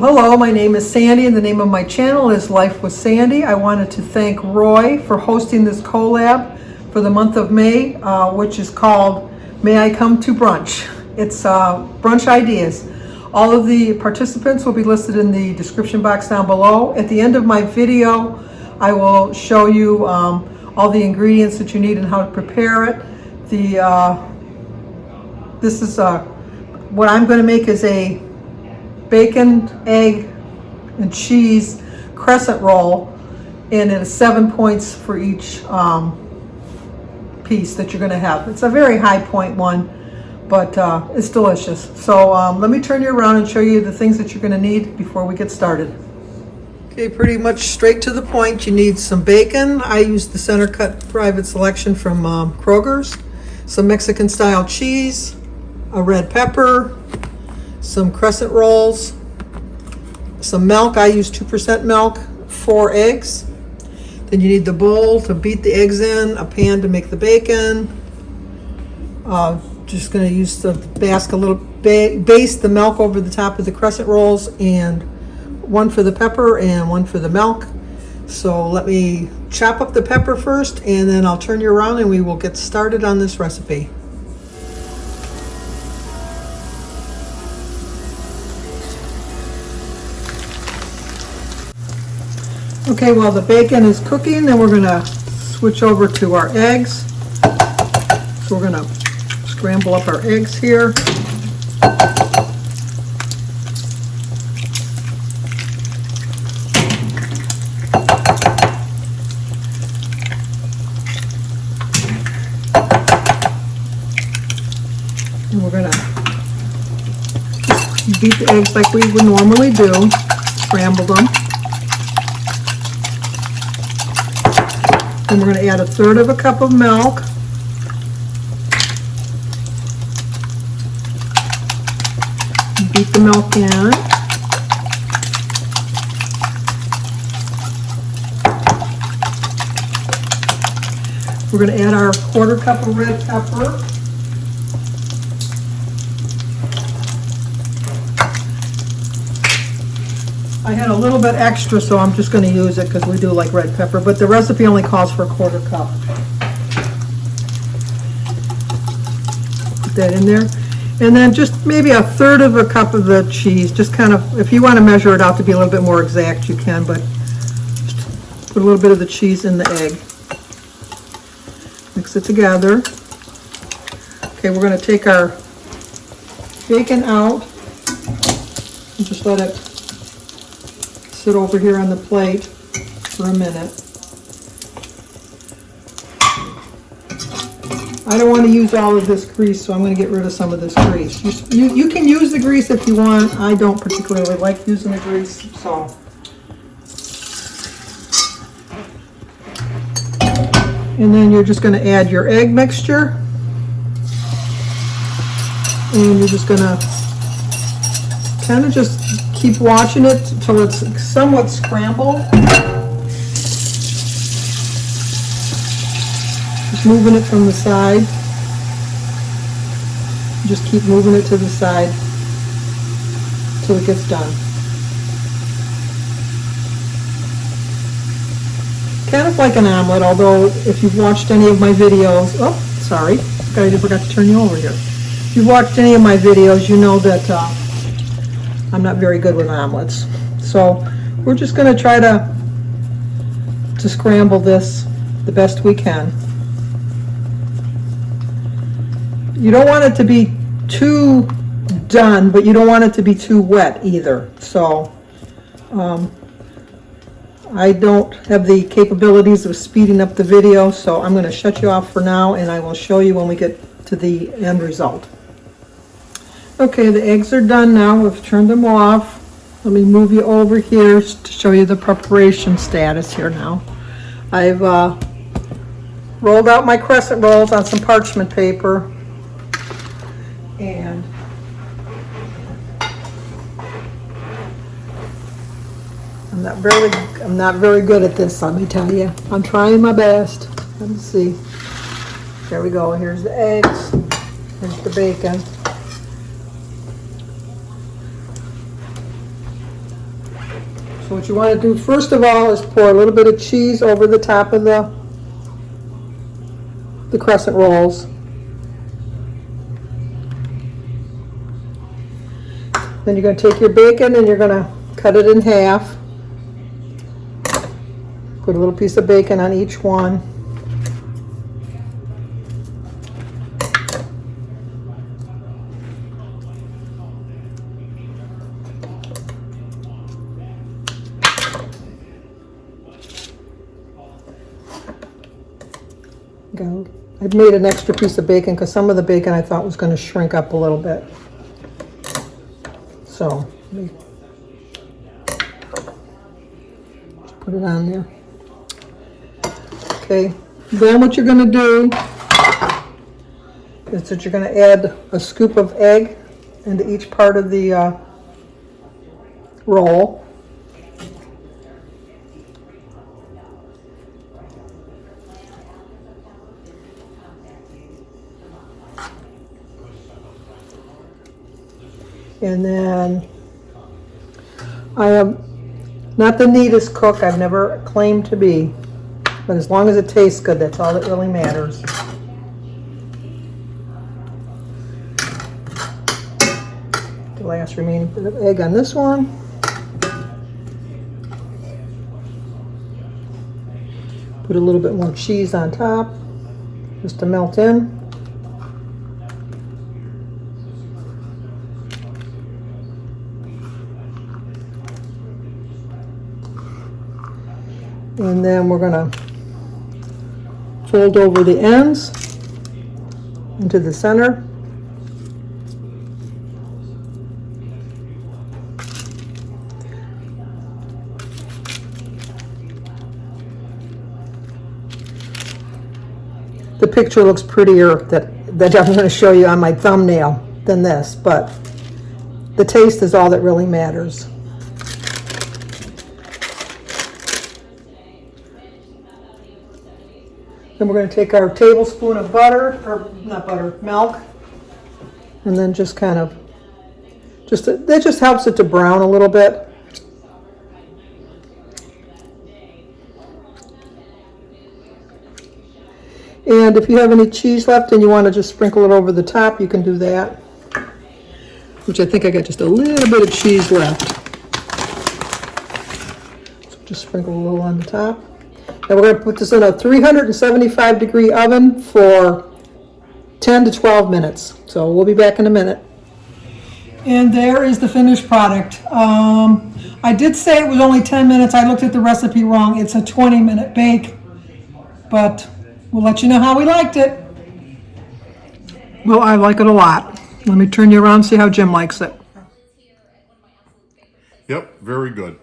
Hello, my name is Sandy and the name of my channel is Life with Sandy. I wanted to thank Roy for hosting this collab for the month of May, which is called May I Come to Brunch. It's brunch ideas. All of the participants will be listed in the description box down below. At the end of my video, I will show you all the ingredients that you need and how to prepare it. This is what I'm going to make is a bacon, egg, and cheese crescent roll, and it is 7 points for each piece that you're going to have. It's a very high point one, but it's delicious. So let me turn you around and show you the things that you're going to need before we get started. Okay, pretty much straight to the point. You need some bacon. I use the center cut private selection from Kroger's. Some Mexican style cheese, a red pepper, some crescent rolls, some milk. I use 2% milk, 4 eggs. Then you need the bowl to beat the eggs in, a pan to make the bacon. Just going to use the baste the milk over the top of the crescent rolls, and one for the pepper and one for the milk. So let me chop up the pepper first, and then I'll turn you around and we will get started on this recipe. Okay, while the bacon is cooking, then we're going to switch over to our eggs. So we're going to scramble up our eggs here. And we're going to beat the eggs like we would normally do, scramble them. And we're going to add 1/3 cup of milk. Beat the milk in. We're going to add our 1/4 cup of red pepper. I had a little bit extra, so I'm just going to use it because we do like red pepper, but the recipe only calls for 1/4 cup. Put that in there. And then just maybe 1/3 cup of the cheese, just kind of, if you want to measure it out to be a little bit more exact, you can, but just put a little bit of the cheese in the egg. Mix it together. Okay, we're going to take our bacon out and just let it sit over here on the plate for a minute. I don't want to use all of this grease, so I'm going to get rid of some of this grease. You can use the grease if you want. I don't particularly like using the grease, so. And then you're just going to add your egg mixture. And you're just going to kind of just keep watching it until it's somewhat scrambled. Just moving it from the side. Just keep moving it to the side till it gets done. Kind of like an omelet, although if you've watched any of my videos, oh, sorry, I forgot to turn you over here. If you've watched any of my videos, you know that I'm not very good with omelets. So we're just going to try to scramble this the best we can. You don't want it to be too done, but you don't want it to be too wet either. So I don't have the capabilities of speeding up the video, so I'm going to shut you off for now, and I will show you when we get to the end result. Okay, the eggs are done now. We've turned them off. Let me move you over here to show you the preparation status here now. I've rolled out my crescent rolls on some parchment paper, and I'm not very good at this, let me tell you. I'm trying my best. Let's see. There we go. Here's the eggs. Here's the bacon. So what you want to do first of all is pour a little bit of cheese over the top of the crescent rolls. Then you're going to take your bacon and you're going to cut it in half. Put a little piece of bacon on each one. I've made an extra piece of bacon because some of the bacon I thought was going to shrink up a little bit. So, just put it on there. Okay, then what you're going to do is that you're going to add a scoop of egg into each part of the roll. And then I am not the neatest cook, I've never claimed to be, but as long as it tastes good, that's all that really matters. The last remaining bit of egg on this one. Put a little bit more cheese on top, just to melt in. And then we're going to fold over the ends into the center. The picture looks prettier that I'm going to show you on my thumbnail than this, but the taste is all that really matters. Then we're going to take our tablespoon of butter, or not butter, milk, and then just kind of, that just helps it to brown a little bit. And if you have any cheese left and you want to just sprinkle it over the top, you can do that. Which I think I got just a little bit of cheese left. So just sprinkle a little on the top. Now we're going to put this in a 375 degree oven for 10 to 12 minutes. So we'll be back in a minute. And there is the finished product. I did say it was only 10 minutes. I looked at the recipe wrong. It's a 20-minute bake. But we'll let you know how we liked it. Well, I like it a lot. Let me turn you around and see how Jim likes it. Yep, very good.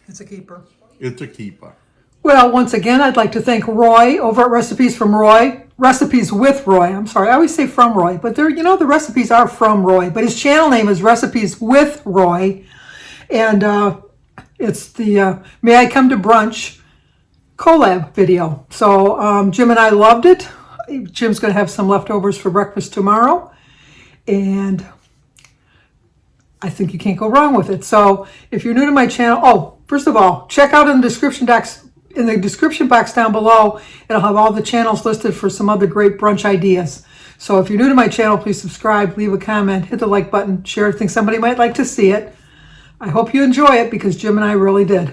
It's a keeper. It's a keeper. Well, once again, I'd like to thank Roy over at Recipes with Roy. I'm sorry, I always say from Roy, but the recipes are from Roy, but his channel name is Recipes with Roy, and it's the May I Come to Brunch collab video. So Jim and I loved it. Jim's going to have some leftovers for breakfast tomorrow, and I think you can't go wrong with it. So if you're new to my channel, first of all, check out in the description box down below. It'll have all the channels listed for some other great brunch ideas. So if you're new to my channel, please subscribe, leave a comment, hit the like button, share it. Think somebody might like to see it. I hope you enjoy it because Jim and I really did.